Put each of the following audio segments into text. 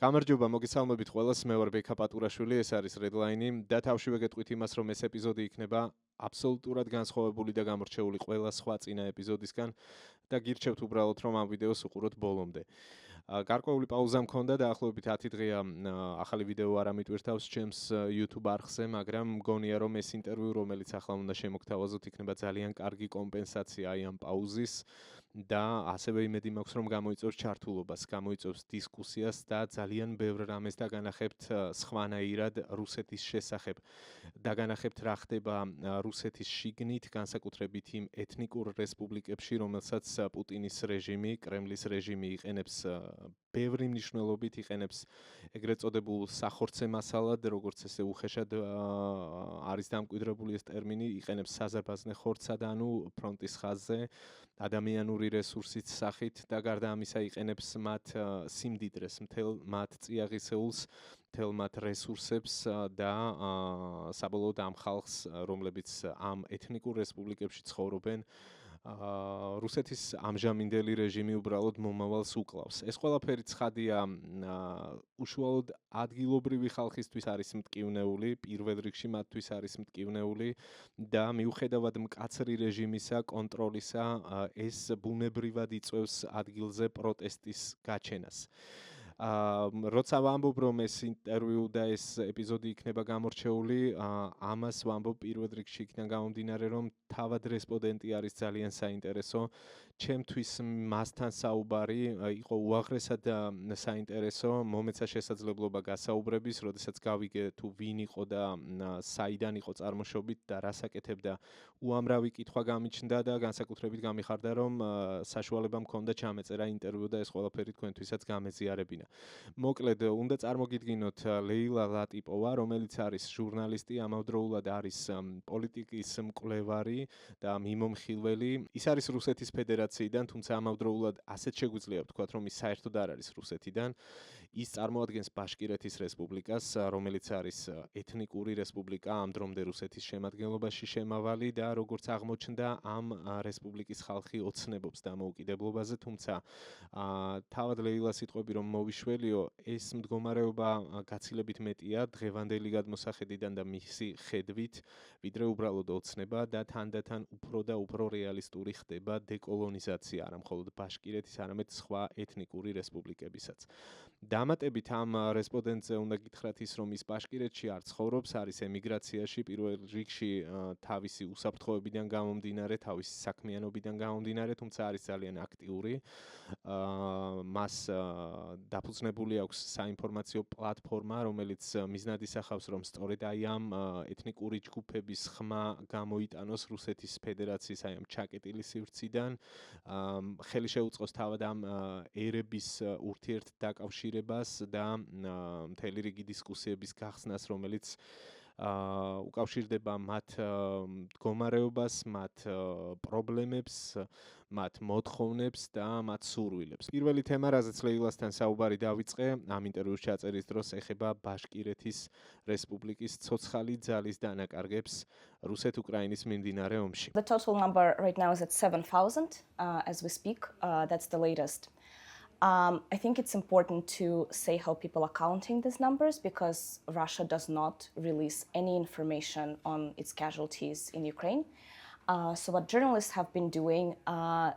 გამარჯობა, მოგესალმებით ყველას, მე ვარ ბექა პატურაშვილი, ეს არის Redline და თავში ვეგეტყვით იმას, რომ ეს ეპიზოდი იქნება აბსოლუტურად განსხვავებული და გამორჩეული ყველა სხვა წინა ეპიზოდისგან და გირჩევთ უბრალოდ რომ ამ ვიდეოს უყუროთ ბოლომდე. გარკვეული პაუზა მქონდა და ახლობებით 10 დღეა ახალი ვიდეო არ ამიტვირთავს ჩემს YouTube არხზე, მაგრამ მგონია რომ ეს ინტერვიუ, რომელიც ახლა უნდა შემოგთავაზოთ, იქნება ძალიან კარგი კომპენსაცია აი ამ პაუზის და ასევე იმედი მაქვს რომ გამოიწვევს ჩართულობას, გამოიწვევს დისკუსიას და ძალიან ბევრ რამეს დაგანახებთ სხვანაირად რუსეთის შესახებ. დაგანახებთ რა ხდება რუსეთის შიგნით, განსაკუთრებით იმ ეთნიკურ რესპუბლიკებში, რომელსაც პუტინის რეჟიმი, კრემლის რეჟიმი იყენებს ბევრი მნიშვნელობით, იყენებს ეგრეთ წოდებულ სახორცე მასალად, როგორც ესე უხეშად არის დამკვიდრებული ეს ტერმინი, იყენებს საზარბაზნე ხორცად, ანუ ფრონტის ხაზზე, ადამიანური რესურსით სახით და გარდა ამისა იყენებს მათ სიმდიდრეს, მთელ მათ წიაღისეულს, მთელ მათ რესურსებს და საბოლოოდ ამ ხალხს, რომლებიც ამ ეთნიკურ რესპუბლიკებში ცხოვრობენ, რუსეთის ამჟამინდელი რეჟიმი უბრალოდ მომავალს უკლავს. ეს ყველაფერი ცხადია უშუალოდ ადგილობრივი ხალხისთვის არის მტკივნეული, პირველ რიგში მათთვის არის მტკივნეული და მიუხედავად მკაცრი რეჟიმისა, კონტროლისა, ეს ბუნებრივად იწვევს ადგილზე პროტესტის გაჩენას. როცა ვამბობ რომ ეს ინტერვიუ და ეს ეპიზოდი იქნება გამორჩეული, ამას ვამბობ პირველ რიგში იქიდან გამომდინარე, რომ თავად რესპონდენტი არის ძალიან საინტერესო. ჩემთვის მასთან საუბარი იყო უაღრესად საინტერესო, მომეცა შესაძლებლობა გასაუბრების, როდესაც გავიგე თუ ვინ იყო და საიდან იყო წარმოშობით და რას აკეთებდა. უამრავი კითხვა გამიჩნდა და განსაკუთრებით გამიხარდა, რომ საშუალება მქონდა ჩამეწერა ინტერვიუ და ეს ყველაფერი თქვენთვისაც გამეზიარებინა. მოკლედ, უნდა წარმოგიდგინოთ ლეილა ლატიპოვა, რომელიც არის ჟურნალისტი, ამავდროულად არის პოლიტიკის მკვლევარი და მიმომხილველი. ის არის რუსეთის ფედერაციიდან, თუმცა ამავდროულად ასეთ შეგვიძლია ვთქვათ, რომ ის საერთოდ არ არის რუსეთიდან. ის წარმოადგენს ბაშკირეთის რესპუბლიკას, რომელიც არის ეთნიკური რესპუბლიკა, ამ დრომდე რუსეთის შემადგენლობაში შემავალი და როგორც აღმოჩნდა, ამ რესპუბლიკის ხალხი ოცნებობს დამოუკიდებლობაზე, თუმცა თავად ლეილას სიტყვები რომ მოვიშველიო, ეს მდგომარეობა გაცილებით მეტია დღევანდელი გადმოსახედიდან და მისი ხედვით, ვიდრე უბრალოდ ოცნება და თანდათან უფრო და უფრო რეალისტური ხდება დეკოლონიზაცია, არა მხოლოდ ბაშკირეთის, არამედ სხვა ეთნიკური რესპუბლიკებისაც. დამატებით ამ რესპონდენტზე უნდა გითხრათ ის, რომ ის ბაშკირეთში არ ცხოვრობს, არის ემიგრაციაში, პირველ რიგში თავისი უსაფრთხოებიდან გამომდინარე, თავისი საქმიანობიდან გამომდინარე, თუმცა არის ძალიან აქტიური. მას დაფუძნებული აქვს საინფორმაციო პლატფორმა, რომელიც მიზნად ისახავს, რომ სწორედ აი ამ ეთნიკური ჯგუფების ხმა გამოიტანოს რუსეთის ფედერაციის აი ამ ჩაკეტილი სივრციდან, ხელი შეუწყოს თავად ამ ერების ურთიერთდაკავშირებას და მთელი რიგი დისკუსიების გახსნას, რომელიც უკავშირდება მათ მდგომარეობას, მათ პრობლემებს, მათ მოთხოვნებს და მათ სურვილებს. პირველი თემა, რაზეც ლეილასთან საუბარი დავიწყე, ამ ინტერვიუს ჩაწერის დროს ეხება ბაშკირეთის რესპუბლიკის ცოცხალი ძალის დანაკარგებს რუსეთ-უკრაინის მიმდინარე ომში. The total number right now is at 7,000 as we speak. That's the latest. I think it's important to say how people are counting these numbers because Russia does not release any information on its casualties in Ukraine. So what journalists have been doing,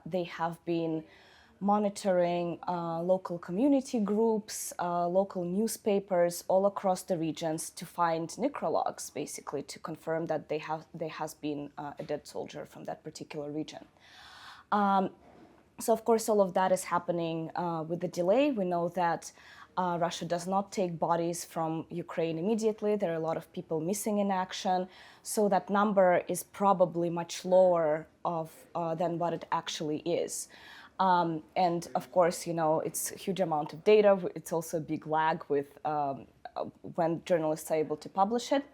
they have been monitoring local community groups, local newspapers all across the regions to find necrologs, basically to confirm that there has been a dead soldier from that particular region. So of course all of that is happening with a delay. We know that Russia does not take bodies from Ukraine immediately. There are a lot of people missing in action. So that number is probably much lower than what it actually is. And of course, you know, it's a huge amount of data. It's also a big lag with when journalists are able to publish it.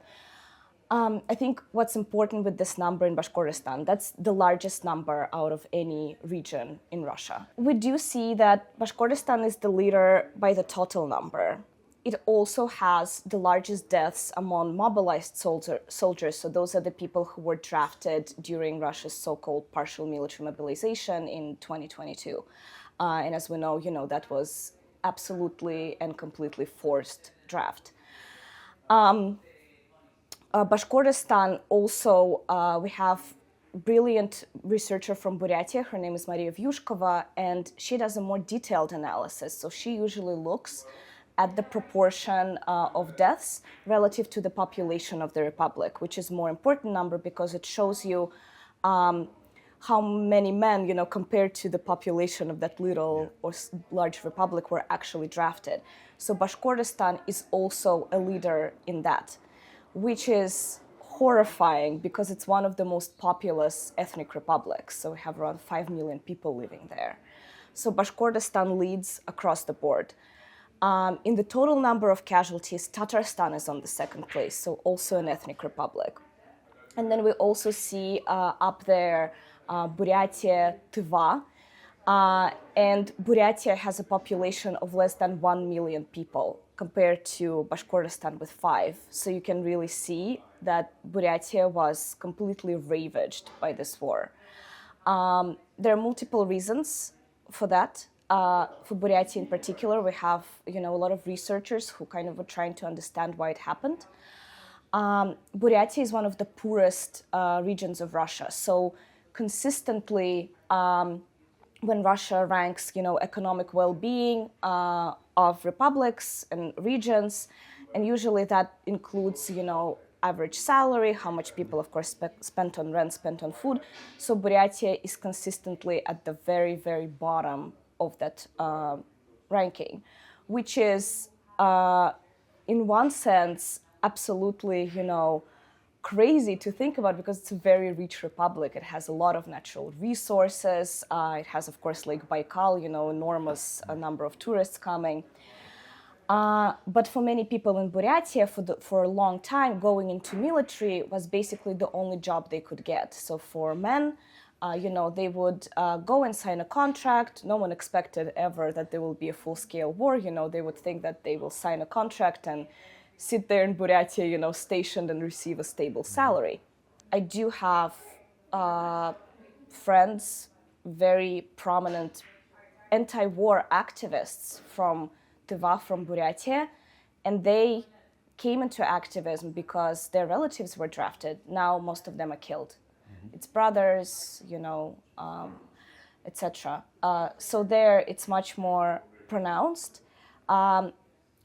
I think what's important with this number in Bashkortostan, that's the largest number out of any region in Russia. We do see that Bashkortostan is the leader by the total number. It also has the largest deaths among mobilized soldiers. So those are the people who were drafted during Russia's so-called partial military mobilization in 2022. And as we know, you know, that was absolutely and completely forced draft. Bashkortostan also, we have brilliant researcher from Buryatia. Her name is Maria Vyushkova, and she does a more detailed analysis. So she usually looks at the proportion of deaths relative to the population of the republic, which is a more important number because it shows you how many men, compared to the population of that little or large republic, were actually drafted. So Bashkortostan is also a leader in that, which is horrifying because it's one of the most populous ethnic republics. So we have around 5 million people living there. So Bashkortostan leads across the board. In the total number of casualties, Tatarstan is on the second place, so also an ethnic republic. And then we also see up there Buryatia, Tver, and Buryatia has a population of less than 1 million people compared to Bashkortostan with 5. So you can really see that Buryatia was completely ravaged by this war. There are multiple reasons for that. For Buryatia in particular, we have a lot of researchers who kind of were trying to understand why it happened. Buryatia is one of the poorest regions of Russia. So consistently, when Russia ranks, economic well-being of republics and regions, and usually that includes, average salary, how much people, of course, spent on rent, spent on food. So Buryatia is consistently at the very, very bottom of that ranking, which is, in one sense, absolutely, crazy to think about because it's a very rich republic. It has a lot of natural resources. It has, of course, Lake Baikal, enormous number of tourists coming. But for many people in Buryatia, for a long time, going into military was basically the only job they could get. So for men, they would go and sign a contract. No one expected ever that there will be a full-scale war. They would think that they will sign a contract and sit there in Buryatia, stationed and receive a stable salary. I do have friends, very prominent anti-war activists from Tver, from Buryatia, and they came into activism because their relatives were drafted. Now most of them are killed. It's brothers, etc. So there it's much more pronounced.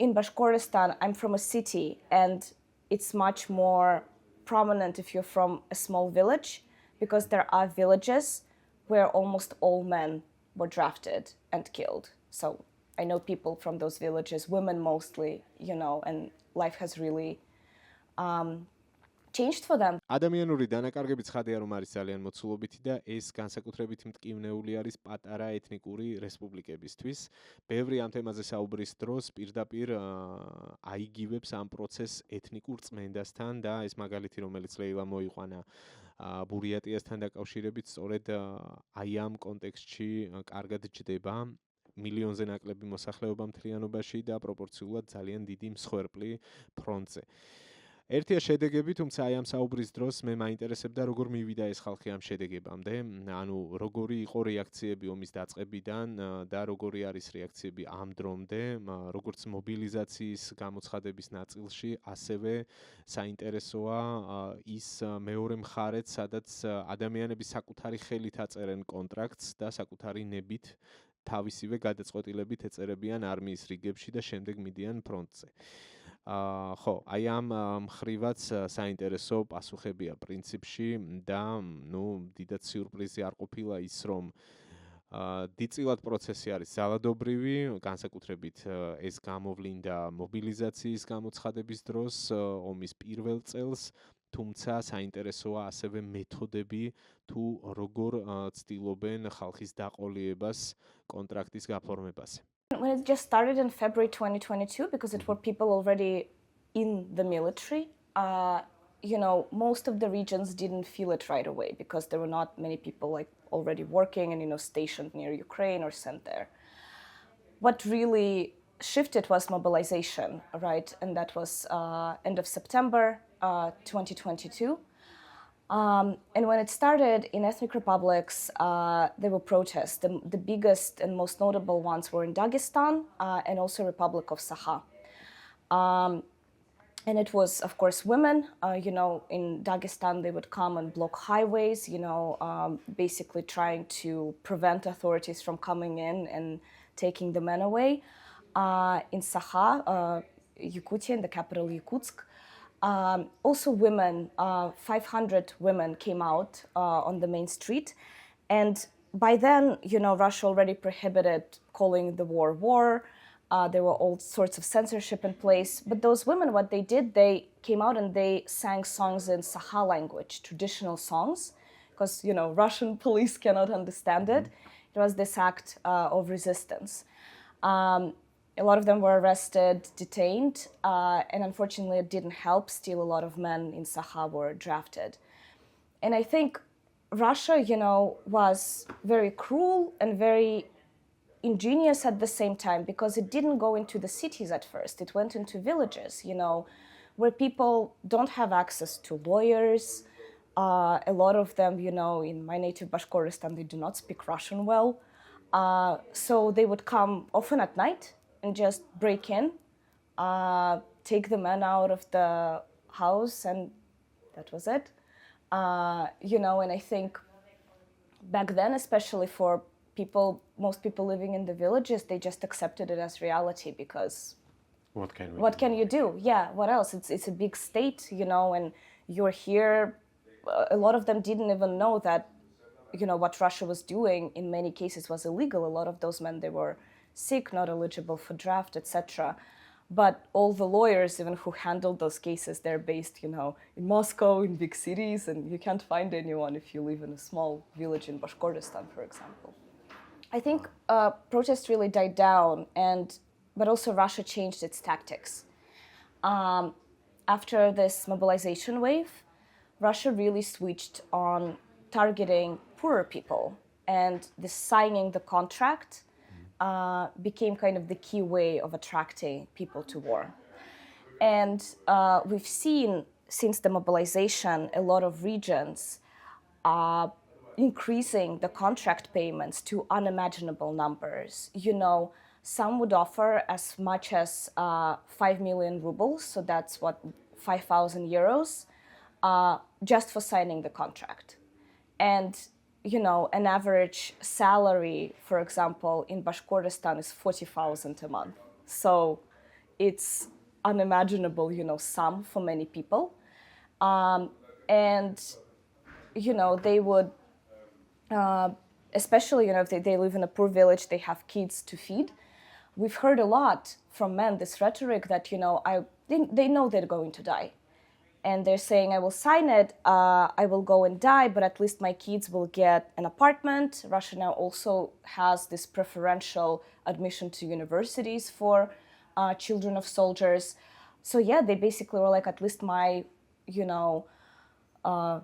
In Bashkortostan, I'm from a city, and it's much more prominent if you're from a small village, because there are villages where almost all men were drafted and killed. So I know people from those villages, women mostly, and life has really changed for them. ადამიანური დანაკარგები ცხადია რომ არის ძალიან მოცულობითი და ეს განსაკუთრებით მტკივნეული არის პატარა ეთნიკური რესპუბლიკებისთვის. ბევრი ამ თემაზე საუბრის დროს პირდაპირ აიგივებს ამ პროცესს ეთნიკურ წმენდასთან და ეს მაგალითი რომელიც ლეილა მოიყვანა ბურიატიასთან დაკავშირებით სწორედ აი ამ კონტექსტში კარგად ჯდება. მილიონზე ნაკლები მოსახლეობა მთლიანობაში და პროპორციულად ძალიან დიდი მსხვერპლი ფრონტზე. ერთია შედეგები, თუმცა აი ამ საუბრის დროს მე მაინტერესებდა როგორ მივიდა ეს ხალხი ამ შედეგებამდე, ანუ როგორი იყო რეაქციები ომის დაწყებიდან და როგორი არის რეაქციები ამ დრომდე, როგორც მობილიზაციის გამოცხადების ნაწილში, ასევე საინტერესოა ის მეორე მხარეც, სადაც ადამიანები საკუთარი ხელით აწერენ კონტრაქტს და საკუთარი ნებით თავისივე გადაწყვეტილებით ეწერებიან არმიის რიგებში და შემდეგ მიდიან ფრონტზე. ხო, აი ამ მხრივაც საინტერესო პასუხებია პრინციპში და დიდად სიურპრიზი არ ყოფილა ის, რომ დიდწილად პროცესი არის ძალადობრივი, განსაკუთრებით ეს გამოვლინდა მობილიზაციის გამოცხადების დროს, ომის პირველ წელს, თუმცა საინტერესოა ასევე მეთოდები თუ როგორ ცდილობენ ხალხის დაყოლიებას კონტრაქტის გაფორმებაზე. When it just started in February 2022, because it were people already in the military, most of the regions didn't feel it right away because there were not many people already working and stationed near Ukraine or sent there. What really shifted was mobilization, right? And that was end of September 2022. And when it started in ethnic republics, there were protests. The biggest and most notable ones were in Dagestan and also Republic of Sakha. And it was, of course, women. In Dagestan, they would come and block highways, basically trying to prevent authorities from coming in and taking the men away. In Sakha, Yakutia, in the capital Yakutsk, also women, 500 women came out on the main street. And by then, Russia already prohibited calling the war. There were all sorts of censorship in place. But those women, what they did, they came out and they sang songs in Sakha language, traditional songs, because, Russian police cannot understand it. It was this act of resistance. A lot of them were arrested, detained, and unfortunately it didn't help. Still, a lot of men in Sakha were drafted. And I think Russia, was very cruel and very ingenious at the same time, because it didn't go into the cities at first. It went into villages, where people don't have access to lawyers. A lot of them, in my native Bashkortostan, they do not speak Russian well. So they would come often at night and just break in, take the men out of the house, and that was it. And I think back then, especially for most people living in the villages, they just accepted it as reality, because what can you do? Yeah, what else? It's a big state, and you're here. A lot of them didn't even know that, what Russia was doing in many cases was illegal. A lot of those men, they were sick, not eligible for draft, etc. But all the lawyers, even who handled those cases, they're based, in Moscow, in big cities, and you can't find anyone if you live in a small village in Bashkortostan, for example. I think protests really died down, but also Russia changed its tactics. After this mobilization wave, Russia really switched on targeting poorer people, and the signing the contract became kind of the key way of attracting people to war. And we've seen, since the mobilization, a lot of regions increasing the contract payments to unimaginable numbers. Some would offer as much as 5 million rubles, so that's 5,000 euros, just for signing the contract. And an average salary, for example, in Bashkortostan is 40,000 a month. So it's unimaginable, sum for many people. And, they would, especially, if they live in a poor village, they have kids to feed. We've heard a lot from men, this rhetoric that, they know they're going to die. And they're saying, I will sign it, I will go and die, but at least my kids will get an apartment. Russia now also has this preferential admission to universities for children of soldiers. So yeah, they basically were like, at least my,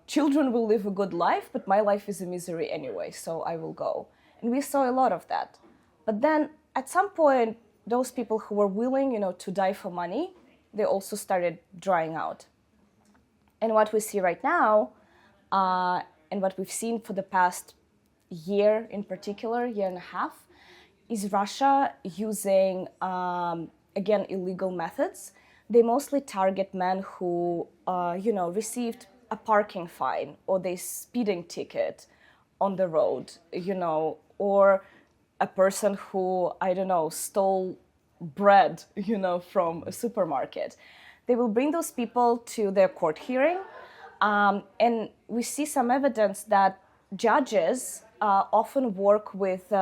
children will live a good life, but my life is a misery anyway, so I will go. And we saw a lot of that. But then at some point, those people who were willing, to die for money, they also started drying out. And what we see right now, and what we've seen for the past year in particular, year and a half, is Russia using, again, illegal methods. They mostly target men who, received a parking fine or the speeding ticket on the road, or a person who, stole bread, from a supermarket. They will bring those people to their court hearing, and we see some evidence that judges often work with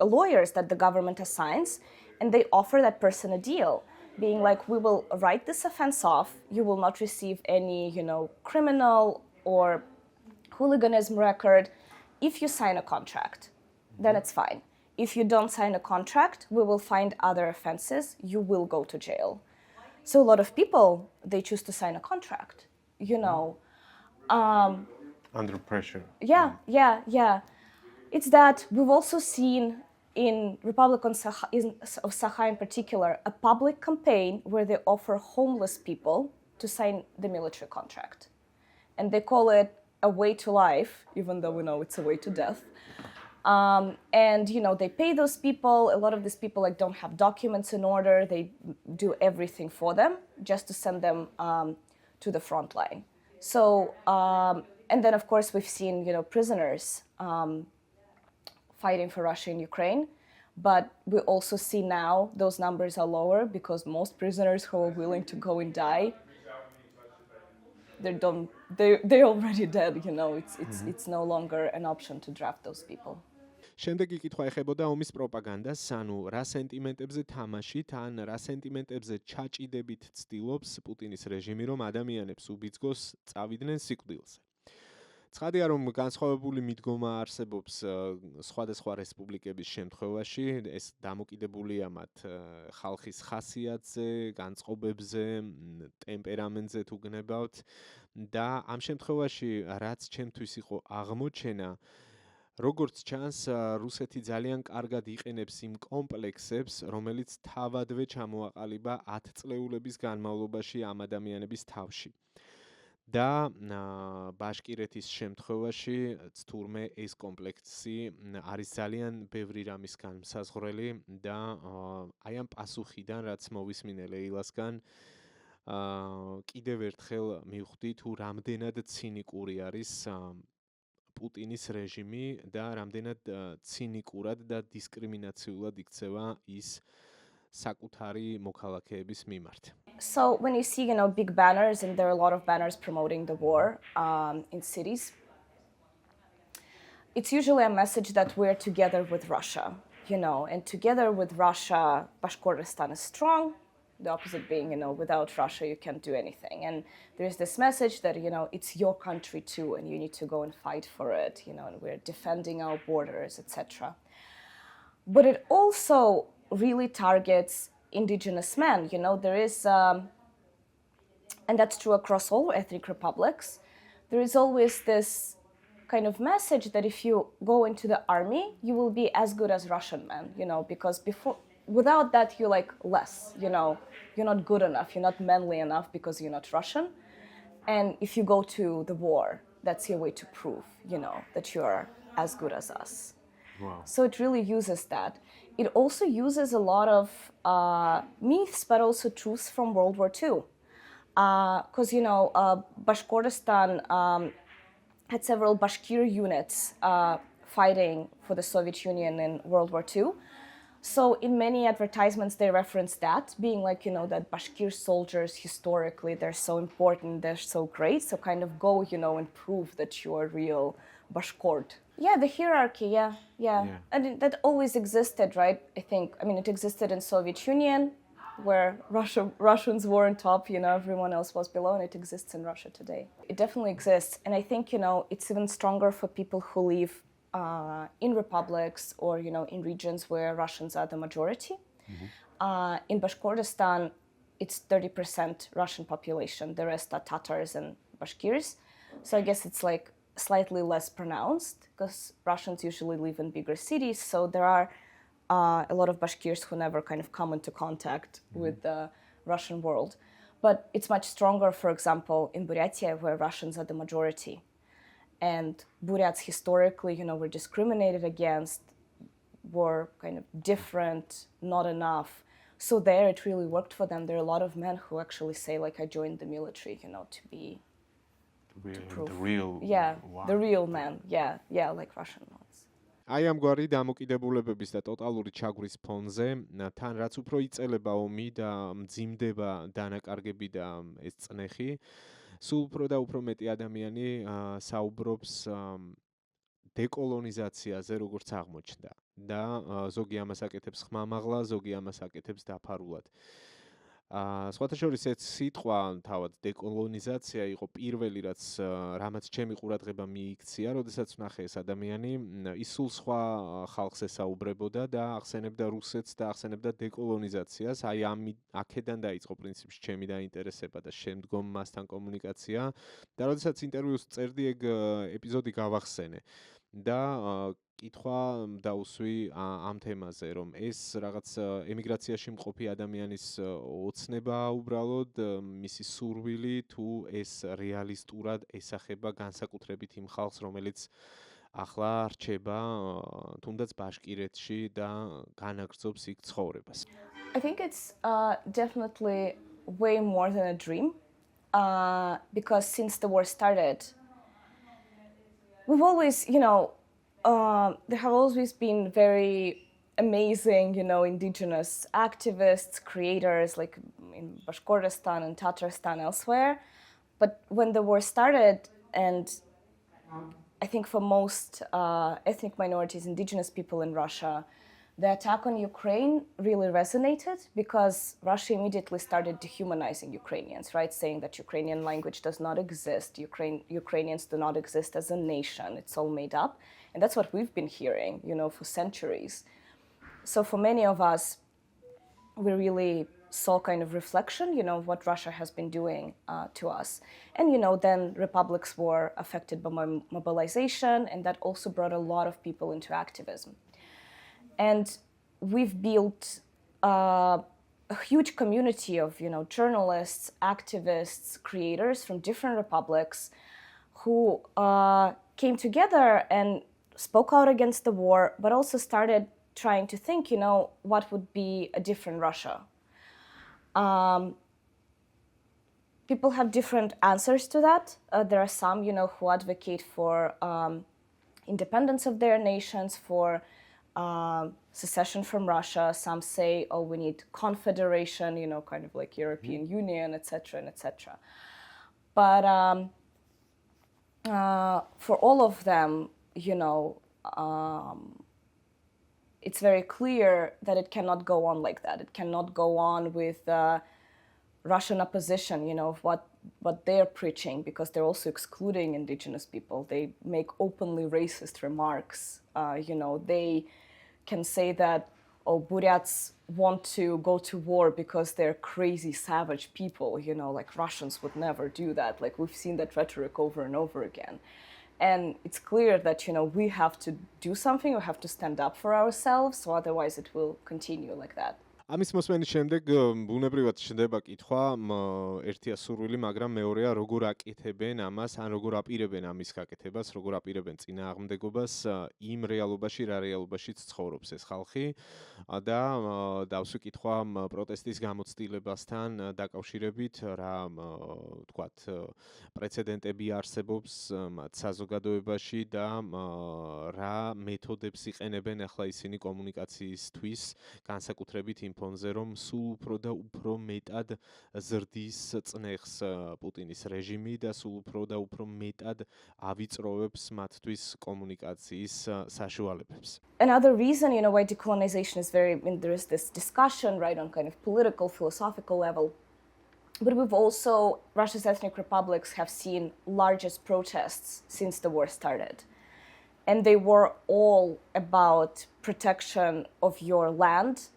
lawyers that the government assigns, and they offer that person a deal, being like, we will write this offense off, you will not receive any, criminal or hooliganism record if you sign a contract, then it's fine. If you don't sign a contract, we will find other offenses, you will go to jail. So a lot of people, they choose to sign a contract, Under pressure. Yeah. It's that we've also seen in Republic of Sakha in particular, a public campaign where they offer homeless people to sign the military contract. And they call it a way to life, even though we know it's a way to death. And they pay those people. A lot of these people don't have documents in order. They do everything for them just to send them to the front line. So and then of course we've seen prisoners fighting for Russia in Ukraine, but we also see now those numbers are lower because most prisoners who are willing to go and die, they're already dead. It's no longer an option to draft those people. შემდეგი კითხვა ეხებოდა ომის პროპაგანდას, ანუ რა სენტიმენტებზე თამაშით ან რა სენტიმენტებზე ჩაჭიდებით ცდილობს პუტინის რეჟიმი, რომ ადამიანებს უბიძგოს წავიდნენ სიკვდილზე. ცხადია, რომ განსხვავებული მიდგომა არსებობს სხვადასხვა რესპუბლიკების შემთხვევაში, ეს დამოკიდებულია მათ ხალხის ხასიათზე, განწყობებზე, ტემპერამენტზე თუ გნებავთ და ამ შემთხვევაში რაც ჩემთვის იყო აღმოჩენა, როგორც ჩანს, რუსეთი ძალიან კარგად იყენებს იმ კომპლექსებს, რომელიც თავადვე ჩამოაყალიბა 10 წლეულების განმავლობაში ამ ადამიანების თავში. და ბაშკირეთის შემთხვევაში თურმე ეს კომპლექსი არის ძალიან ბევრი რამისგან მსაზღვრელი და აი ამ პასუხიდან, რაც მოვისმინე ლეილასგან, კიდევ ერთხელ მივხვდი თუ რამდენად ცინიკური არის პუტინის რეჟიმი და რამდენად ცინიკურად და დისკრიმინაციულად იქცევა ის საკუთარი მოქალაქეების მიმართ. So when you see, big banners, and there are a lot of banners promoting the war in cities, it's usually a message that we're together with Russia, and together with Russia, Bashkortostan is strong. The opposite being, without Russia, you can't do anything. And there's this message that, it's your country too, and you need to go and fight for it, and we're defending our borders, etc. But it also really targets indigenous men. There is, and that's true across all ethnic republics, there is always this kind of message that if you go into the army, you will be as good as Russian men, because without that, you're less, you're not good enough, you're not manly enough because you're not Russian. And if you go to the war, that's your way to prove, that you're as good as us. Wow. So it really uses that. It also uses a lot of myths, but also truths from World War II. Because, Bashkortostan had several Bashkir units fighting for the Soviet Union in World War II. So in many advertisements, they reference that, being that Bashkir soldiers, historically, they're so important, they're so great. So kind of go, and prove that you're a real Bashkort. Yeah, the hierarchy, yeah. And that always existed, right? I think, it existed in Soviet Union, where Russians were on top, everyone else was below, and it exists in Russia today. It definitely exists. And I think, it's even stronger for people who live in republics or, in regions where Russians are the majority. Mm-hmm. In Bashkortostan, it's 30% Russian population. The rest are Tatars and Bashkirs. So I guess it's slightly less pronounced because Russians usually live in bigger cities. So there are a lot of Bashkirs who never kind of come into contact with the Russian world. But it's much stronger, for example, in Buryatia, where Russians are the majority. And Buryats historically, were discriminated against, were kind of different, not enough. So there it really worked for them. There are a lot of men who actually say, I joined the military, to be... The real... Yeah, wow. The real man. Yeah, like Russian ones. აი ამგვარი დამოკიდებულებების და ტოტალური ჩაგვრის ფონზე, თან რაც უფრო იწელება ომი და მძიმდება დანაკარგები და ეს წნეხი, სულ უფრო და უფრო მეტი ადამიანი საუბრობს დეკოლონიზაციაზე, როგორც აღმოჩნდა და ზოგი ამას აკეთებს ხმამაღლა, ზოგი ამას აკეთებს დაფარულად. სხვათა შორის ეს სიტყვა თავად დეკოლონიზაცია იყო პირველი რაც რამაც ჩემი ყურადღება მიიქცია, როდესაც ვნახე ეს ადამიანი, ის სულ სხვა ხალხს ესაუბრებოდა და ახსენებდა რუსეთს და ახსენებდა დეკოლონიზაციას. აი აქედან დაიწყო პრინციპში ჩემი დაინტერესება და შემდგომ მასთან კომუნიკაცია და როდესაც ინტერვიუს წერდი ეგ ეპიზოდი გავახსენე. და კითხვა დაუსვი ამ თემაზე, რომ ეს რაღაც ემიგრაციაში მყოფი ადამიანის ოცნებაა უბრალოდ მისი სურვილი თუ ეს რეალისტურად ესახება განსაკუთრებით იმ ხალხს, რომელიც ახლა რჩება თუნდაც ბაშკირეთში და განაგრძობს იქ ცხოვრებას. I think it's definitely way more than a dream, because since the war started, we've always, there have always been very amazing, indigenous activists, creators, like in Bashkortostan and Tatarstan elsewhere. But when the war started, and I think for most ethnic minorities, indigenous people in Russia, the attack on Ukraine really resonated because Russia immediately started dehumanizing Ukrainians, right? Saying that Ukrainian language does not exist, Ukrainians do not exist as a nation, it's all made up. And that's what we've been hearing, for centuries. So for many of us, we really saw kind of reflection, of what Russia has been doing to us. And, then republics were affected by mobilization, and that also brought a lot of people into activism. And we've built a huge community of, journalists, activists, creators from different republics who came together and spoke out against the war, but also started trying to think, what would be a different Russia. People have different answers to that. There are some, who advocate for independence of their nations, for secession from Russia. Some say, we need confederation, kind of like European Union, etc., and etc. But for all of them, it's very clear that it cannot go on like that. It cannot go on with Russian opposition, of what they're preaching, because they're also excluding indigenous people. They make openly racist remarks. They can say that, Buryats want to go to war because they're crazy, savage people, like Russians would never do that. Like, we've seen that rhetoric over and over again. And it's clear that, we have to do something, we have to stand up for ourselves, so otherwise it will continue like that. ამის მოსმენის შემდეგ ბუნებრივად ჩნდება კითხვა, ერთია სურვილი, მაგრამ მეორეა როგორ აკეთებენ ამას, ან როგორ აპირებენ ამის გაკეთებას, როგორ აპირებენ წინააღმდეგობას იმ რეალობაში, რა რეალობაშიც ცხოვრობს ეს ხალხი და დავსვი კითხვა პროტესტის გამოცდილებასთან დაკავშირებით, რა ვთქვათ, პრეცედენტები არსებობს მათ საზოგადოებაში და რა მეთოდებს იყენებენ ახლა ისინი კომუნიკაციისთვის, განსაკუთრებით იმ ფონზე, რომ სულ უფრო და უფრო მეტად ზრდის წნეხს პუტინის რეჟიმი და სულ უფრო და უფრო მეტად ავიწროვებს მათთვის კომუნიკაციის საშუალებებს. Another reason, why decolonization is there is this discussion, right, on kind of political, philosophical level. But we've also, Russia's ethnic republics have seen largest protests since the war started. And they were all about protection of your land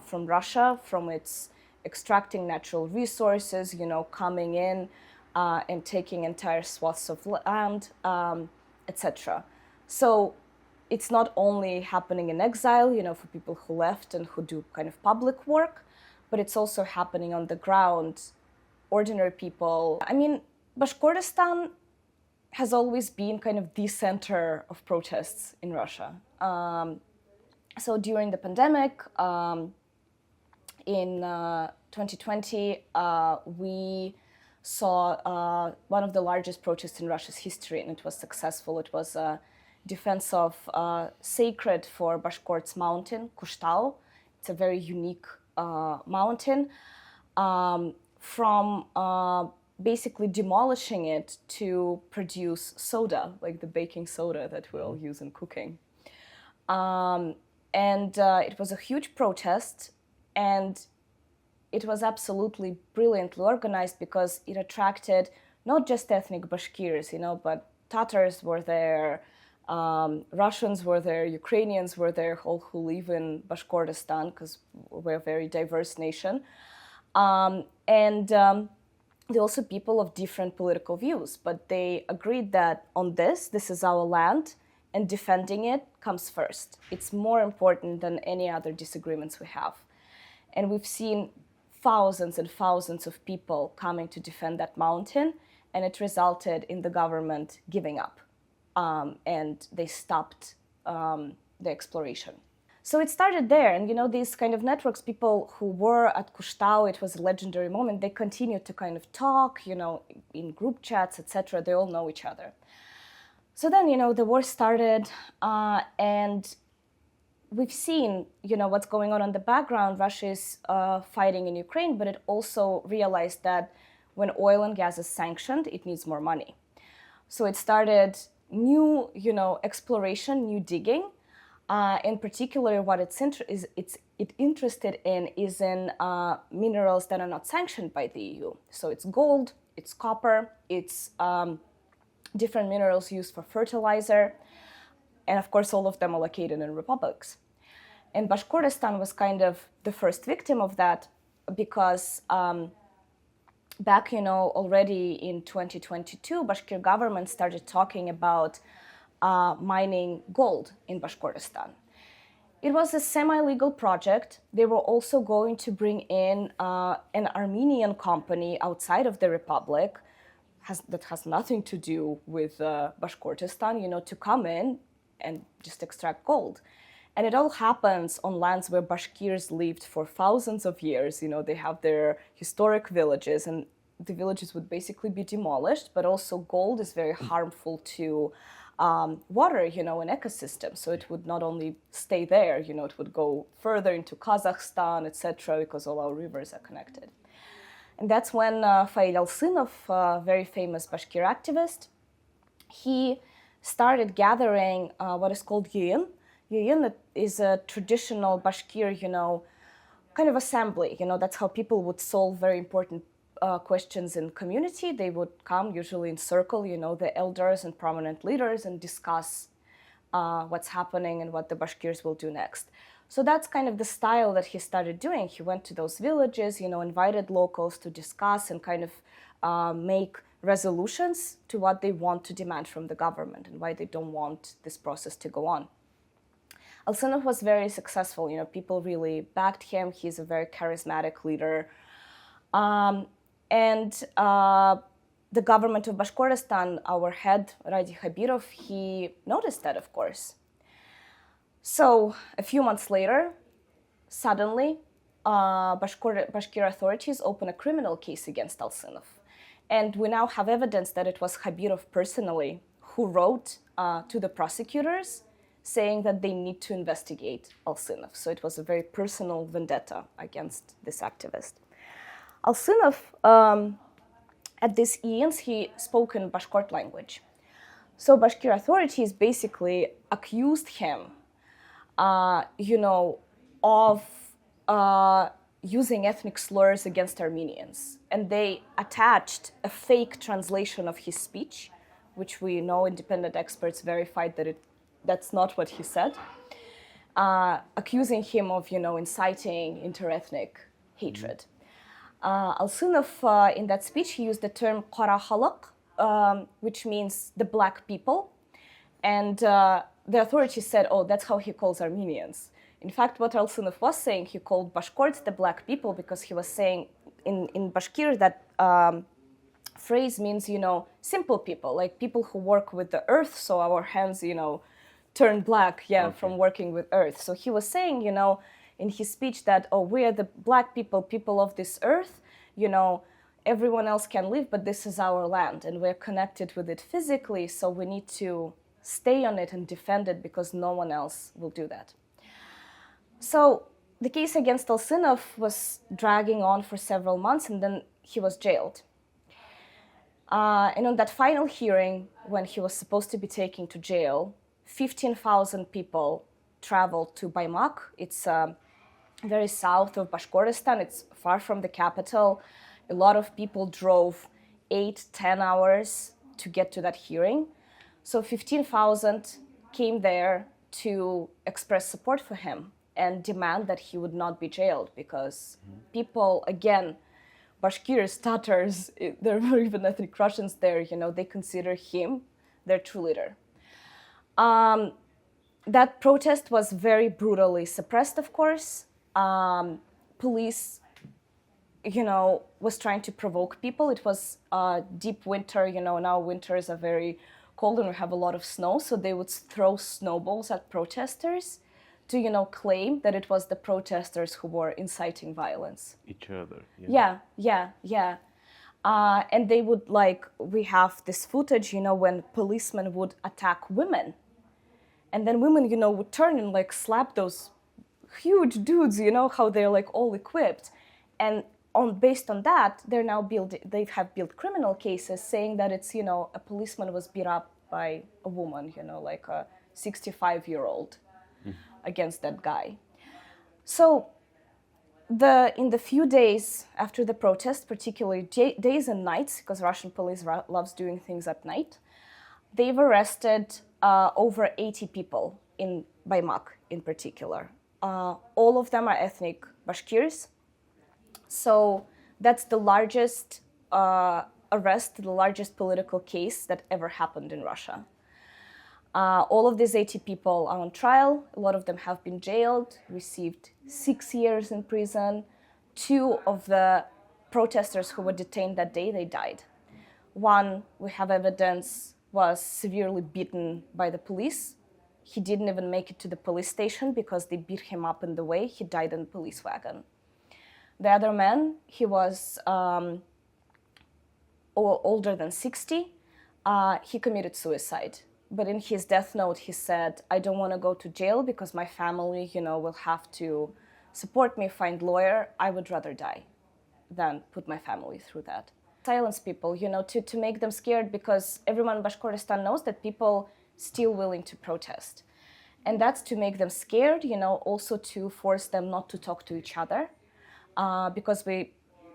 from Russia, from its extracting natural resources, coming in and taking entire swaths of land, etc. So it's not only happening in exile, for people who left and who do kind of public work, but it's also happening on the ground, ordinary people. I mean, Bashkortostan has always been kind of the center of protests in Russia. So during the pandemic, in 2020, we saw one of the largest protests in Russia's history, and it was successful. It was a defense of sacred for Bashkorts mountain, Kushtau. It's a very unique mountain. From basically demolishing it to produce soda, like the baking soda that we all use in cooking. And it was a huge protest, and it was absolutely brilliantly organized because it attracted not just ethnic Bashkirs, but Tatars were there, Russians were there, Ukrainians were there, all who live in Bashkortostan, because we're a very diverse nation. And there are also people of different political views, but they agreed that on this is our land, and defending it comes first. It's more important than any other disagreements we have. And we've seen thousands and thousands of people coming to defend that mountain, and it resulted in the government giving up, and they stopped the exploration. So it started there, and these kind of networks, people who were at Kustau, it was a legendary moment, they continued to kind of talk, in group chats, etc. They all know each other. So then, the war started, and we've seen, what's going on in the background. Russia is fighting in Ukraine, but it also realized that when oil and gas is sanctioned, it needs more money. So it started new, exploration, new digging. In particular, what it's interested in is in minerals that are not sanctioned by the EU. So it's gold, it's copper, it's different minerals used for fertilizer, and of course all of them are located in republics. And Bashkortostan was kind of the first victim of that, because back, already in 2022, Bashkir government started talking about mining gold in Bashkortostan. It was a semi-legal project. They were also going to bring in an Armenian company outside of the republic that has nothing to do with Bashkortostan, to come in and just extract gold. And it all happens on lands where Bashkirs lived for thousands of years. They have their historic villages, and the villages would basically be demolished, but also gold is very harmful to water, an ecosystem. So it would not only stay there, it would go further into Kazakhstan, etc., because all our rivers are connected. And that's when Fail Alsynov, a very famous Bashkir activist, he started gathering what is called yayın. Yayın is a traditional Bashkir, kind of assembly. That's how people would solve very important questions in community. They would come usually in circle, the elders and prominent leaders, and discuss what's happening and what the Bashkirs will do next. So that's kind of the style that he started doing. He went to those villages, invited locals to discuss and kind of make resolutions to what they want to demand from the government and why they don't want this process to go on. Alsynov was very successful. People really backed him. He's a very charismatic leader. And the government of Bashkortostan, our head, Radi Khabirov, he noticed that, of course. So a few months later, suddenly, Bashkir authorities open a criminal case against Alsynov. And we now have evidence that it was Khabirov personally who wrote to the prosecutors saying that they need to investigate Alsynov. So it was a very personal vendetta against this activist. Alsynov, at these yayıns, he spoke in Bashkort language. So Bashkir authorities basically accused him, of using ethnic slurs against Armenians. And they attached a fake translation of his speech, which we know independent experts verified that that's not what he said, accusing him of, inciting interethnic hatred. Alsynov, in that speech, he used the term Qara Khalaq, which means the black people. And the authorities said, oh, that's how he calls Armenians. In fact, what Alsynov was saying, he called Bashkorts the black people because he was saying in Bashkir that phrase means, simple people, like people who work with the earth, so our hands, turn black, from working with earth. So he was saying, in his speech that, oh, we are the black people, people of this earth, everyone else can live, but this is our land, and we're connected with it physically, so we need to stay on it and defend it because no one else will do that. So the case against Alsynov was dragging on for several months, and then he was jailed. And on that final hearing, when he was supposed to be taken to jail, 15,000 people traveled to Baymak. It's very south of Bashkortostan. It's far from the capital. A lot of people drove 8-10 hours to get to that hearing. So 15,000 came there to express support for him and demand that he would not be jailed, because people, again, Bashkirs, Tatars, there were even ethnic Russians there, they consider him their true leader. That protest was very brutally suppressed, of course. Police, was trying to provoke people. It was deep winter, now winters are very cold and we have a lot of snow, so they would throw snowballs at protesters to, claim that it was the protesters who were inciting violence. Each other. Yeah. And they would we have this footage, when policemen would attack women. And then women, would turn and slap those huge dudes, how they're all equipped. And based on that, they have built criminal cases saying that it's, a policeman was beat up by a woman, like a 65-year-old against that guy. So in the few days after the protest, particularly days and nights, because Russian police loves doing things at night, they've arrested over 80 people in Baimak in particular. All of them are ethnic Bashkirs. So that's the largest arrest, the largest political case that ever happened in Russia. All of these 80 people are on trial. A lot of them have been jailed, received 6 years in prison. 2 of the protesters who were detained that day, they died. One, we have evidence, was severely beaten by the police. He didn't even make it to the police station because they beat him up in the way. He died in a police wagon. The other man, he was older than 60. He committed suicide. But in his death note, he said, I don't want to go to jail because my family, will have to support me, find a lawyer. I would rather die than put my family through that. Silence people, to make them scared, because everyone in Bashkortostan knows that people still willing to protest. And that's to make them scared, also to force them not to talk to each other. Because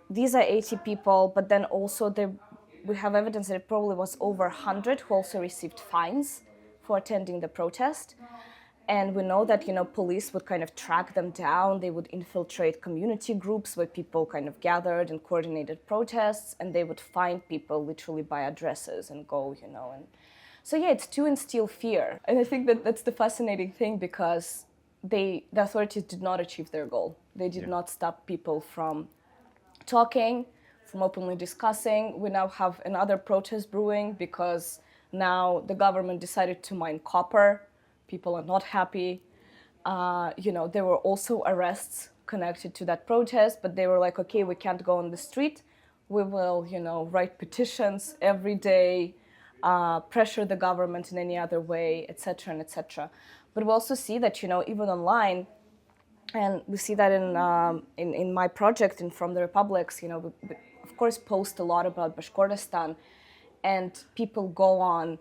these are 80 people, but then also we have evidence that it probably was over 100 who also received fines for attending the protest. And we know that, police would kind of track them down. They would infiltrate community groups where people kind of gathered and coordinated protests, and they would find people literally by addresses and go, and so yeah, it's to instill fear. And I think that that's the fascinating thing, because the authorities did not achieve their goal. They did not stop people from talking, from openly discussing. We now have another protest brewing because now the government decided to mine copper. People are not happy. There were also arrests connected to that protest, but they were like, okay, we can't go on the street. We will, write petitions every day, pressure the government in any other way, etc., and etc. But we also see that, even online, and we see that in my project in From the Republics, we of course post a lot about Bashkortostan, and people go on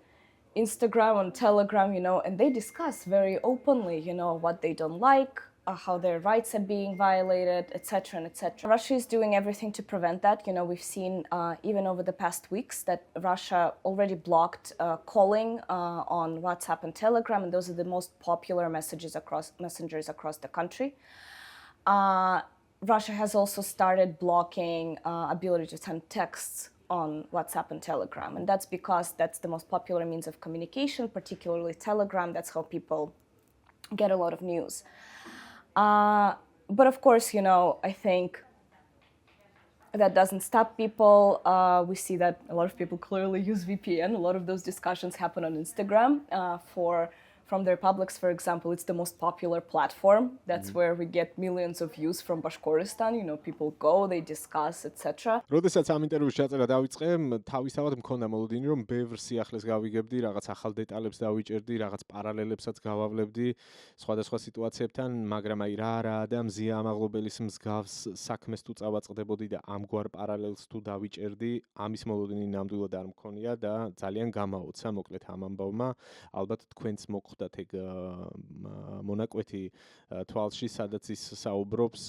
Instagram and Telegram, and they discuss very openly, what they don't like, how their rights are being violated, etc., and etc. Russia is doing everything to prevent that. We've seen even over the past weeks that Russia already blocked calling on WhatsApp and Telegram, and those are the most popular messengers across the country. Russia has also started blocking ability to send texts on WhatsApp and Telegram, and that's because that's the most popular means of communication, particularly Telegram. That's how people get a lot of news. But of course, I think that doesn't stop people. We see that a lot of people clearly use VPN. A lot of those discussions happen on Instagram. From the Republics, for example, it's the most popular platform. That's where we get millions of views from Bashkortostan. People go, they discuss, etc. როდესაც ამ ინტერვიუს ჩაწერა დავიწყე, თავისთავად მქონდა მოლოდინი, რომ ბევრ სიახლეს გავიგებდი, რაღაც ახალ დეტალებს დავიჭერდი, რაღაც პარალელებსაც გავავლებდი სხვადასხვა სიტუაციებთან, მაგრამ რა და მზია ამაღლობელის მსგავს საქმეს თუ წავაწყდებოდი და ამგვარ პარალელს თუ დავიჭერდი, ამის მოლოდინი ნამდვილად არ მქონია და ძალიან გამაოცა, მოკლედ ამ ამბავმა. ალბათ თქვენც მოხდათ ეგ მონაკვეთი თვალში, სადაც ის საუბრობს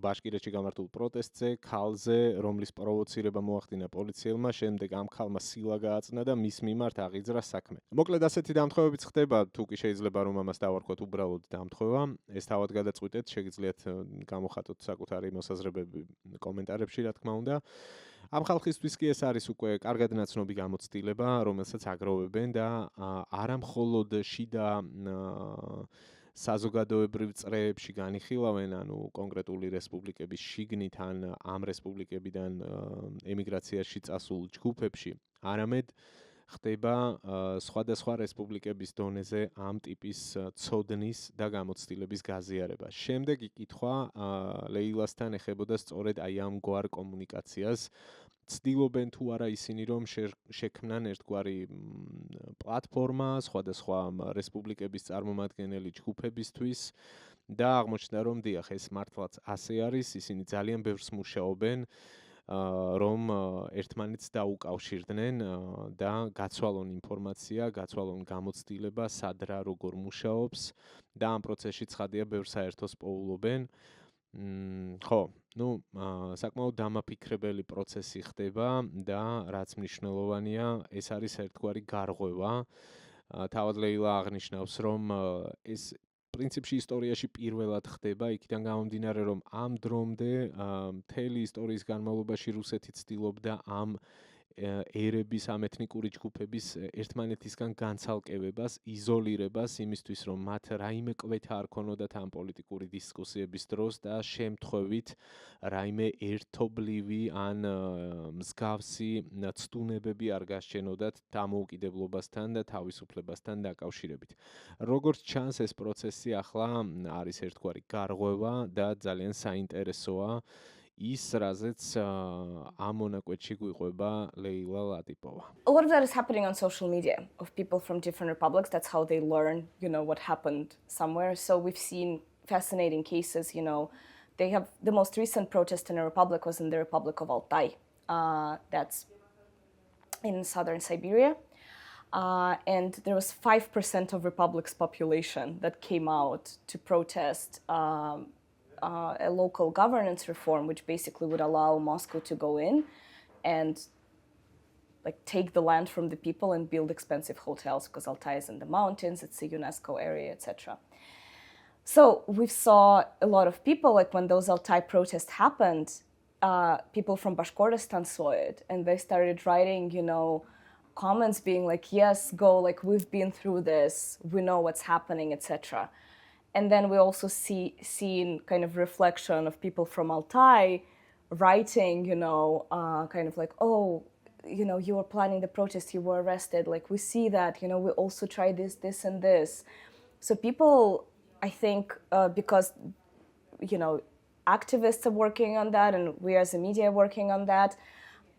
ბაშკირეთში გამართულ პროტესტზე, ქალზე, რომლის პროვოცირება მოახდინა პოლიციელმა, შემდეგ ამ ქალმა სილა გააწნა და მის მიმართ აღიძრა საქმე. მოკლედ ასეთი დამთხოვებიც ხდება, თუ კი შეიძლება რომ ამას დავარქვათ უბრალოდ დამთხოვა. ეს თავად გადაწყვიტეთ, შეგიძლიათ გამოხატოთ საკუთარი მოსაზრებები კომენტარებში, რა თქმა უნდა. ამ ხალხისთვის კი ეს არის უკვე კარგად ნაცნობი გამოცდილება, რომელსაც აგროვებენ და არა მხოლოდ შიდა საზოგადოებრივ წრეებში განიხილავენ, ანუ კონკრეტული რესპუბლიკების შიგნით ან ამ რესპუბლიკებიდან ემიგრაციაში წასულ ჯგუფებში, არამედ ხდება სხვადასხვა რესპუბლიკების დონეზე ამ ტიპის ცოდნის და გამოცდილების გაზიარება. შემდეგი კითხვა ლეილასთან ეხებოდა სწორედ აი ამგვარ კომუნიკაციას. ცდილობენ თუ არა ისინი რომ შექმნან ერთგვარი პლატფორმა სხვადასხვა რესპუბლიკების წარმომადგენელი ჯგუფებისთვის და აღმოჩნდა რომ დიახ ეს მართლაც ასე არის, ისინი ძალიან ბევრს მუშაობენ რომ ერთმანეთს დაუკავშირდნენ და გაცვალონ ინფორმაცია, გაცვალონ გამოცდილება, სად რა როგორ მუშაობს და ამ პროცესში ცხადია ბევრ საერთოს პოულობენ. ხო, საკმაოდ დამაფიქრებელი პროცესი ხდება და რაც მნიშვნელოვანია, ეს არის ერთგვარი გარღვევა. თავად ლეილა აღნიშნავს, რომ ეს პრინციპში ისტორიაში პირველად ხდება, იქიდან გამომდინარე, რომ ამ დრომდე მთელი ისტორიის განმავლობაში რუსეთი ცდილობდა ამ ერების, ამ ეთნიკური ჯგუფების ერთმანეთისგან განცალკევებას, იზოლირებას, იმისთვის, რომ მათ რაიმე კვეთა არ ქონოდათ ამ პოლიტიკური დისკუსიების დროს და შემთხვევით რაიმე ერთობლივი ან მსგავსი ცდუნებები არ გასჩენოდათ დამოუკიდებლობასთან და თავისუფლებასთან დაკავშირებით. როგორც ჩანს, ეს პროცესი ახლა არის ერთგვარი გარღვევა და ძალიან საინტერესოა. ის რაზეც ამ მონაკვეთში გვიყვება ლეილა ლატიპოვა. A lot of that is happening on social media of people from different republics. That's how they learn, what happened somewhere. So we've seen fascinating cases, They have the most recent protest in a republic was in the Republic of Altai. That's in southern Siberia. And there was 5% of republic's population that came out to protest a local governance reform, which basically would allow Moscow to go in and take the land from the people and build expensive hotels because Altai is in the mountains, it's a UNESCO area, etc. So we saw a lot of people, when those Altai protests happened, people from Bashkortostan saw it and they started writing, comments being yes, go, we've been through this, we know what's happening, etc. And then we also seen kind of reflection of people from Altai writing, oh, you were planning the protest, you were arrested, we see that, we also tried this, and this. So people, I think, because, activists are working on that and we as a media are working on that,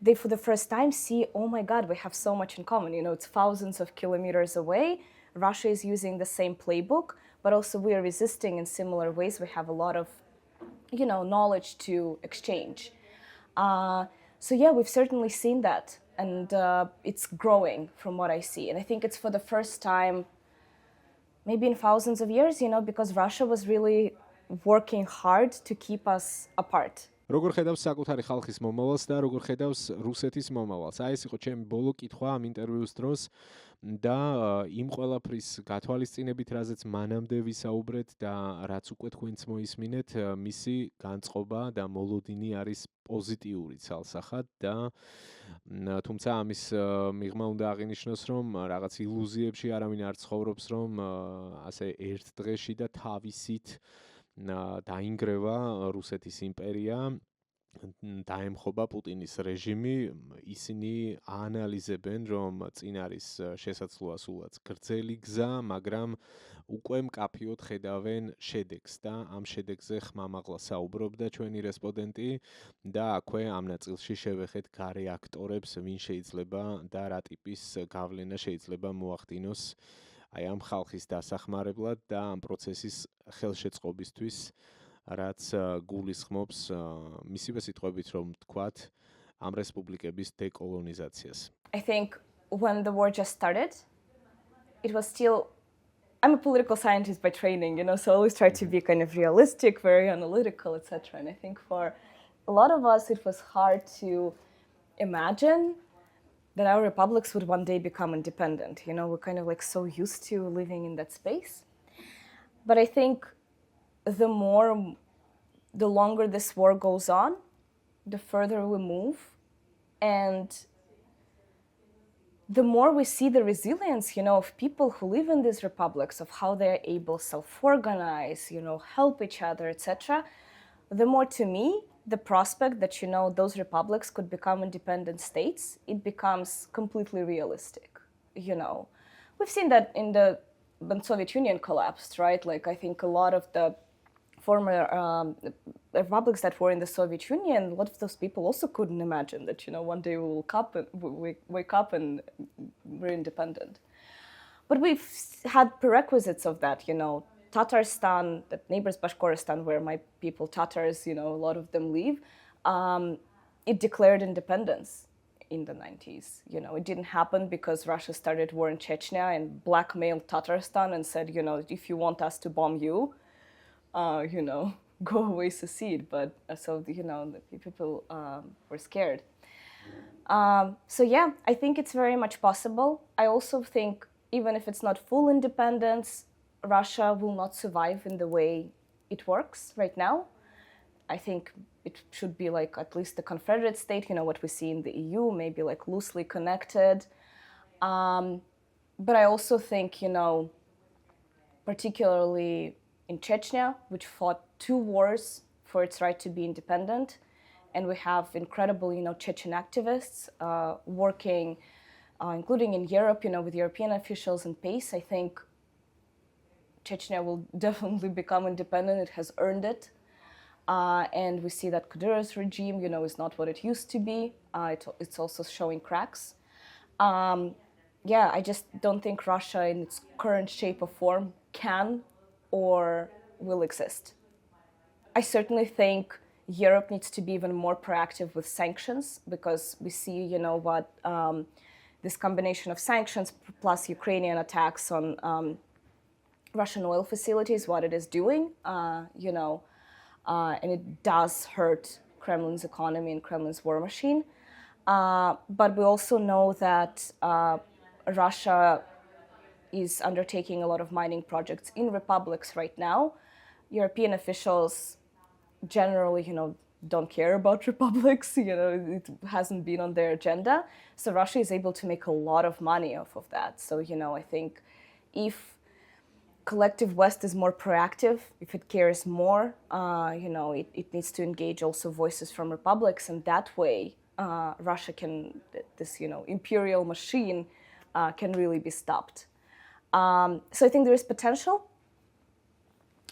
they for the first time see, oh my God, we have so much in common. It's thousands of kilometers away. Russia is using the same playbook, but also we are resisting in similar ways. We have a lot of, knowledge to exchange. So yeah, we've certainly seen that, and it's growing from what I see. And I think it's for the first time, maybe in thousands of years, because Russia was really working hard to keep us apart. როგორ ხედავს საკუთარი ხალხის მომავალს და როგორ ხედავს რუსეთის მომავალს? აი ეს იყო ჩემი ბოლო კითხვა ამ ინტერვიუს დროს და იმ ყველაფრის გათვალისწინებით, რაზეც მანამდე ვისაუბრეთ და რაც უკვე თქვენც მოისმინეთ, მისი განწყობა და მოლოდინი არის პოზიტიური ცალსახად და თუმცა ამის მიღმა უნდა აღინიშნოს, რომ რაღაც ილუზიებში არავინ არ ცხოვრობს, რომ ასე ერთ დღეში და თავისით დაინგრევა რუსეთის იმპერია, დაემხობა პუტინის რეჟიმი. ისინი აანალიზებენ, რომ წინ არის შესაძლოა სულაც გრძელი გზა, მაგრამ უკვე მკაფიოდ ხედავენ შედეგს და ამ შედეგზე ხმამაღლა საუბრობდა ჩვენი რესპონდენტი და აქვე ამ ნაწილში შევეხეთ გარე აქტორებს, ვინ შეიძლება და რა ტიპის გავლენა შეიძლება მოახდინოს აი ამ ხალხის დასახმარებლად და ამ პროცესის ხელშეწყობისთვის, რაც გულისხმობს მისივე სიტყვებით რომ თქვათ ამ რესპუბლიკების დეკოლონიზაციას. I think when the war just started, it was still, I'm a political scientist by training, so I always try to be kind of realistic, very analytical, etc. And I think for a lot of us, it was hard to imagine that our republics would one day become independent. We're kind of so used to living in that space. But I think the longer this war goes on, the further we move And the more we see the resilience, of people who live in these republics, of how they're able to self-organize, help each other, etc., the more, to me, the prospect that, those republics could become independent states, it becomes completely realistic, We've seen that when Soviet Union collapsed, right? Like, I think a lot of the former republics that were in the Soviet Union, a lot of those people also couldn't imagine that, one day we will wake up and we're independent. But we've had prerequisites of that, Tatarstan, that neighbors Bashkortostan, where my people, Tatars, a lot of them live, it declared independence in the 90s. It didn't happen because Russia started war in Chechnya and blackmailed Tatarstan and said, if you want us to bomb you, go away, secede. But so, the people were scared. So yeah, I think it's very much possible. I also think even if it's not full independence, Russia will not survive in the way it works right now. I think it should be like at least a confederate state, what we see in the EU, maybe like loosely connected. But I also think, particularly in Chechnya, which fought 2 wars for its right to be independent, and we have incredible, Chechen activists working, including in Europe, with European officials and PACE. I think Chechnya will definitely become independent. It has earned it. And we see that Kadyrov's regime, is not what it used to be. It's also showing cracks. I just don't think Russia in its current shape or form can or will exist. I certainly think Europe needs to be even more proactive with sanctions, because we see, what this combination of sanctions plus Ukrainian attacks on Russian oil facilities, what it is doing, and it does hurt Kremlin's economy and Kremlin's war machine. But we also know that Russia is undertaking a lot of mining projects in republics right now. European officials generally, don't care about republics. It hasn't been on their agenda. So Russia is able to make a lot of money off of that. So, I think if collective West is more proactive, if it cares more, it needs to engage also voices from republics, and that way Russia can, this imperial machine can really be stopped. So I think there is potential,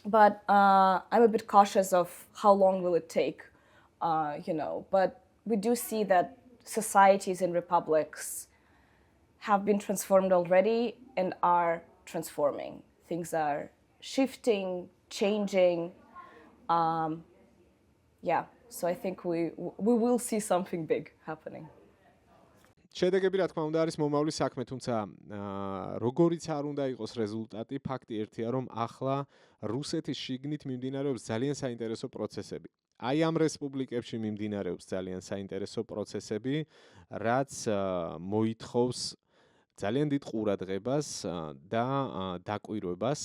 but I'm a bit cautious of how long will it take, But we do see that societies in republics have been transformed already and are transforming. Things are shifting, changing. So I think we will see something big happening. შედეგები რა თქმა უნდა არის მომავლის საქმე, თუმცა როგორიც არ უნდა იყოს რეზულტატი, ფაქტი ერთია, რომ ახლა რუსეთის შიგნით მიმდინარეობს ძალიან საინტერესო პროცესები. აი ამ რესპუბლიკებში მიმდინარეობს ძალიან საინტერესო პროცესები, რაც მოითხოვს ძალიან დიდ ყურადღებას და დაკვირვებას.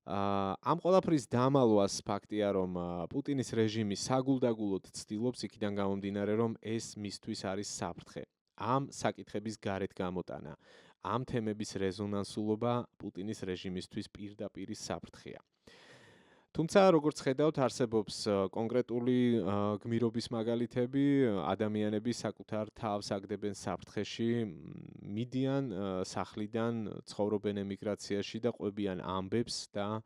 ამ ყველაფრის დამალვას ფაქტია, რომ პუტინის რეჟიმი საგულდაგულოდ ცდილობს იქიდან გამომდინარე, რომ ეს მისთვის არის საფრთხე. ამ საკითხების გარეთ გამოტანა, ამ თემების რეზონანსულობა პუტინის რეჟიმისთვის პირდაპირ საფრთხეა. თუმცა, როგორც ხედავთ, არსებობს კონკრეტული გმირობის მაგალითები, ადამიანები საკუთარ თავს აგდებენ საფრთხეში, მიდიან სახლიდან, ცხოვრობენ ემიგრაციაში და ყვებიან ამბებს და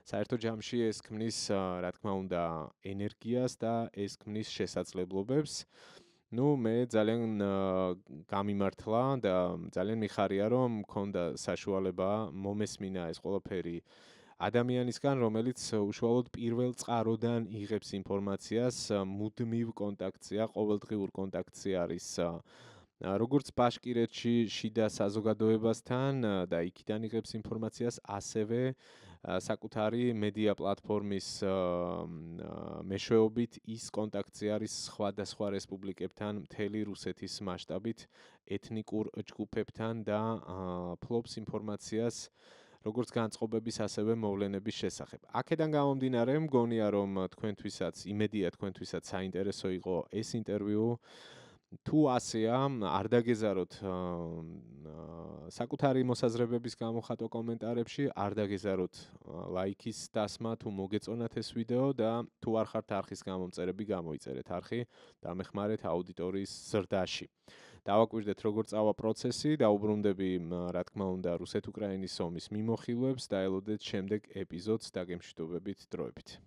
საერთო ჯამში ეს ქმნის, რა თქმა უნდა, ენერგიას და ეს ქმნის შესაძლებლობებს. მე ძალიან გამიმართლა და ძალიან მიხარია, რომ მქონდა საშუალება მომესმინა ეს ყველაფერი ადამიანისგან, რომელიც უშუალოდ პირველ წყაროდან იღებს ინფორმაციას, მუდმივ კონტაქტია, ყოველდღიურ კონტაქტზე არის როგორც ბაშკირეთში შიდა საზოგადოებასთან და იქიდან იღებს ინფორმაციას, ასევე საკუთარი მედია პლატფორმის მეშვეობით ის კონტაქტზე არის სხვადასხვა რესპუბლიკებთან, მთელი რუსეთის მასშტაბით, ეთნიკურ ჯგუფებთან და ფლობს ინფორმაციას როგორც განწყობების, ასევე მოვლენების შესახებ. აქედან გამომდინარე, მგონია, რომ თქვენთვისაც, იმედია თქვენთვისაც საინტერესო იყო ეს ინტერვიუ თუ ასეა, არ დაგეზაროთ საკუთარი მოსაზრებების გამოხატვა კომენტარებში, არ დაგეზაროთ ლაიქის დასმა, თუ მოგეწონათ ეს ვიდეო და თუ არ ხართ არხის გამომწერები, გამოიწერეთ არხი, დამეხმარეთ აუდიტორიის ზრდაში. დავაკვირდეთ როგორ წავა პროცესი, დაუბრუნდები, რა თქმა უნდა, რუსეთ-უკრაინის ომის მიმოხილვებს და ელოდეთ შემდეგ ეპიზოდს დაგემშვიდობებით დროებით.